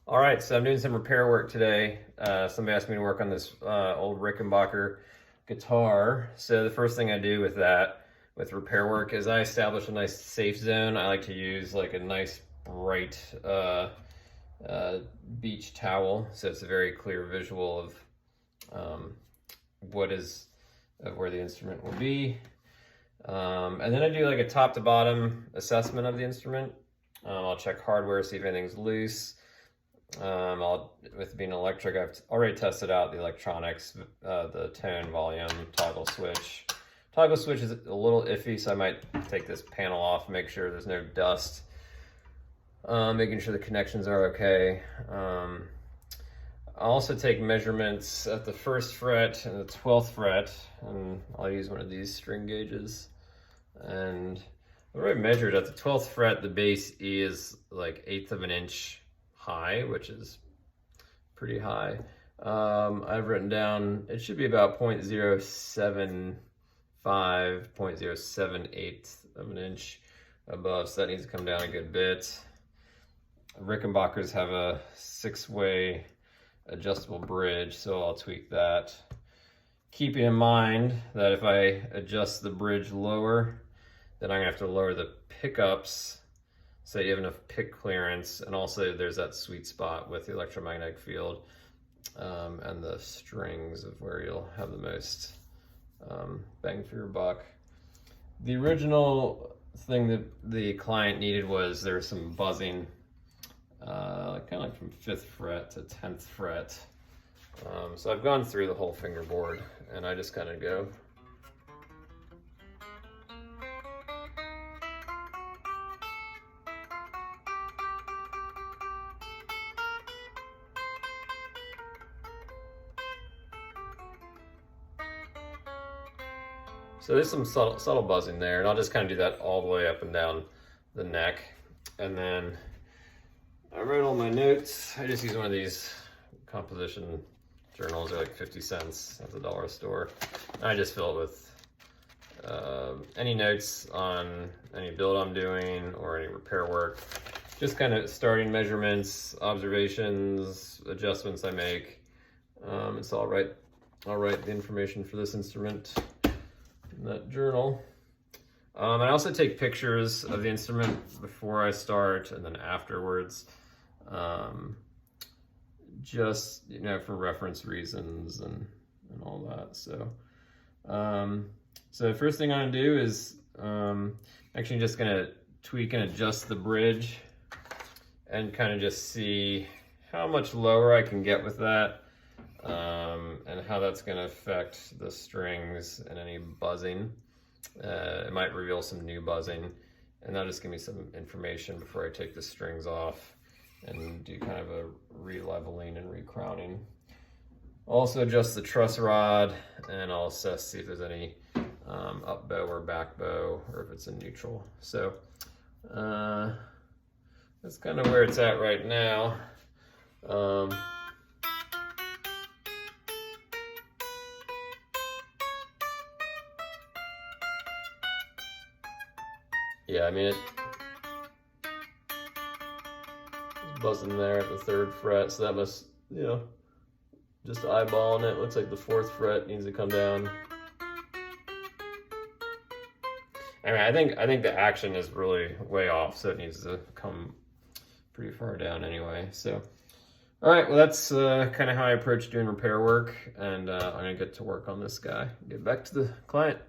All right, so I'm doing some repair work today. Somebody asked me to work on this old Rickenbacker guitar. So the first thing I do with that, with repair work, is I establish a nice safe zone. I like to use like a nice bright beach towel, so it's a very clear visual of where the instrument will be. And then I do like a top to bottom assessment of the instrument. I'll check hardware, see if anything's loose. With being electric, I've already tested out the electronics, the tone, volume, toggle switch. Toggle switch is a little iffy, so I might take this panel off, make sure there's no dust. Making sure the connections are okay. I'll also take measurements at the 1st fret and the 12th fret, and I'll use one of these string gauges. And I've already measured at the 12th fret, the bass E is like 1/8 of an inch high, which is pretty high. I've written down it should be about 0.075, 0.078 of an inch above, so that needs to come down a good bit. Rickenbackers have a 6-way adjustable bridge, so I'll tweak that. Keeping in mind that if I adjust the bridge lower, then I'm gonna have to lower the pickups so you have enough pick clearance, and also there's that sweet spot with the electromagnetic field and the strings of where you'll have the most bang for your buck. The original thing that the client needed was there was some buzzing, kind of like from 5th fret to 10th fret. So I've gone through the whole fingerboard, and I just kind of go. So there's some subtle buzzing there, and I'll just kind of do that all the way up and down the neck. And then I wrote all my notes. I just use one of these composition journals. They're like 50 cents at the dollar store. I just fill it with any notes on any build I'm doing or any repair work. Just kind of starting measurements, observations, adjustments I make. And so I'll write the information for this instrument in that journal. I also take pictures of the instrument before I start and then afterwards, just, you know, for reference reasons and all that. So the first thing I'm gonna do is actually just gonna tweak and adjust the bridge and kind of just see how much lower I can get with that. And how that's going to affect the strings and any buzzing. It might reveal some new buzzing, and that'll just give me some information before I take the strings off and do kind of a re-leveling and re-crowning. Also adjust the truss rod, and I'll assess, see if there's any up bow or back bow, or if it's in neutral. So that's kind of where it's at right now. Yeah, I mean, it's buzzing there at the 3rd fret, so that must, you know, just eyeballing it. Looks like the 4th fret needs to come down. I mean, I think the action is really way off, so it needs to come pretty far down anyway. So, all right, well, that's kind of how I approach doing repair work, and I'm gonna get to work on this guy. Get back to the client.